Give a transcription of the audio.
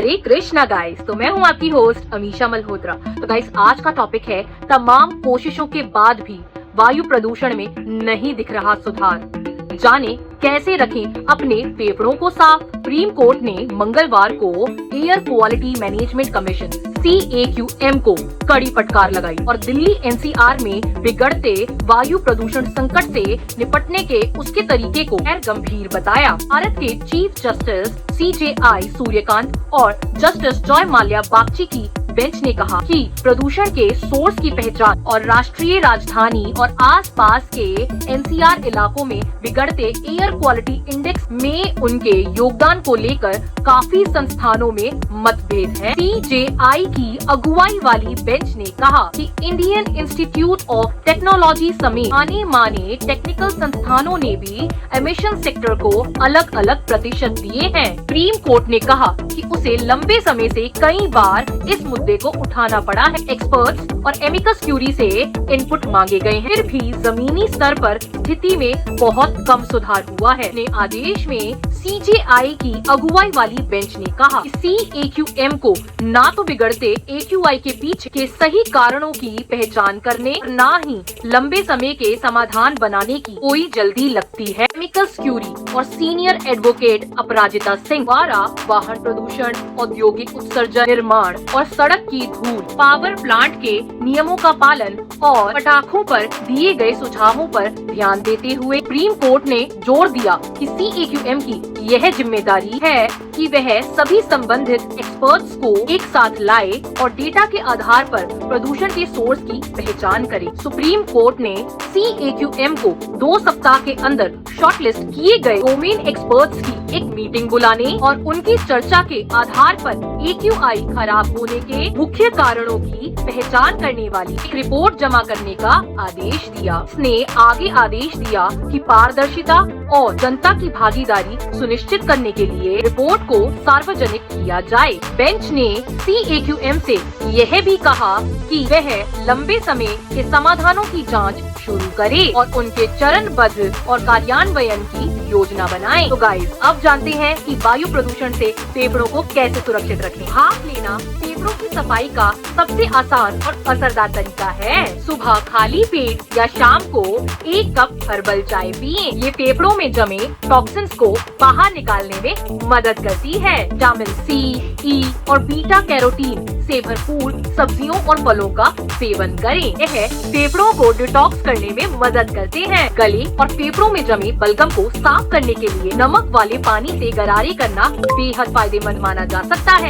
हरे Krishna guys, तो मैं हूँ आपकी होस्ट अमीशा मल्होत्रा। तो गाइस, आज का टॉपिक है तमाम कोशिशों के बाद भी वायु प्रदूषण में नहीं दिख रहा सुधार। जाने कैसे रखें अपने फेफड़ों को साफ। सुप्रीम कोर्ट ने मंगलवार को air quality management commission CAQM को कड़ी फटकार लगाई और दिल्ली NCR में बिगड़ते वायु प्रदूषण संकट से निपटने के उसके तरीके को गैर गंभीर बताया। भारत के चीफ जस्टिस CJI सूर्यकांत और जस्टिस जॉय माल्या बागची की बेंच ने कहा कि प्रदूषण के सोर्स की पहचान और राष्ट्रीय राजधानी और आसपास के NCR इलाकों में बिगड़ते एयर क्वालिटी इंडेक्स में उनके योगदान को लेकर काफी संस्थानों में मतभेद है। CJI की अगुवाई वाली बेंच ने कहा कि इंडियन इंस्टीट्यूट ऑफ टेक्नोलॉजी समेत आने माने टेक्निकल संस्थानों ने भी एमिशन सेक्टर को अलग अलग प्रतिशत दिए हैं। सुप्रीम कोर्ट ने कहा कि उसे लंबे समय से कई बार इस मुद्दे को उठाना पड़ा है। एक्सपर्ट्स और एमिकस क्यूरी से इनपुट मांगे गए हैं, फिर भी जमीनी स्तर पर स्थिति में बहुत कम सुधार हुआ है। अपने आदेश में CJI की अगुवाई वाली बेंच ने कहा कि CAQM को ना तो बिगड़ते AQI के पीछे के सही कारणों की पहचान करने और ना ही लंबे समय के समाधान बनाने की कोई जल्दी लगती है। एमिकस क्यूरी और सीनियर एडवोकेट अपराजिता सिंह द्वारा वाहन प्रदूषण, औद्योगिक उत्सर्जन, निर्माण और सड़क की धूल, पावर प्लांट के नियमों का पालन और पटाखों पर दिए गए सुझावों पर ध्यान देते हुए सुप्रीम कोर्ट ने जोर दिया कि CAQM की यह जिम्मेदारी है कि वह सभी संबंधित एक्सपर्ट्स को एक साथ लाए और डेटा के आधार पर प्रदूषण के सोर्स की पहचान करे। सुप्रीम कोर्ट ने CAQM को 2 सप्ताह के अंदर शॉर्टलिस्ट किए गए डोमेन एक्सपर्ट्स की एक मीटिंग बुलाने और उनकी चर्चा के आधार पर AQI खराब होने के मुख्य कारणों की पहचान करने वाली एक रिपोर्ट जमा करने का आदेश दिया। इसने आगे आदेश दिया कि पारदर्शिता और जनता की भागीदारी सुनिश्चित करने के लिए रिपोर्ट को सार्वजनिक किया जाए। बेंच ने CAQM से यह भी कहा कि वह लंबे समय के समाधानों की जांच शुरू करे और उनके चरणबद्ध और कार्यान्वयन की योजना बनाए। तो गाइस, अब जानते हैं कि वायु प्रदूषण से फेफड़ों को कैसे सुरक्षित रखें। भाप लेना फेफड़ों की सफाई का सबसे आसान और असरदार तरीका है। सुबह खाली पेट या शाम को 1 कप हर्बल चाय पिएं। ये फेफड़ों में जमे टॉक्सिन्स को बाहर निकालने में मदद करती है। विटामिन C, E और बीटा कैरोटीन से भरपूर सब्जियों और फलों का सेवन करें। यह फेफड़ों को डिटॉक्स करने में मदद करते हैं। गले और फेफड़ों में जमे बलगम को साफ करने के लिए नमक वाले पानी से गरारे करना बेहद फायदेमंद माना जा सकता है।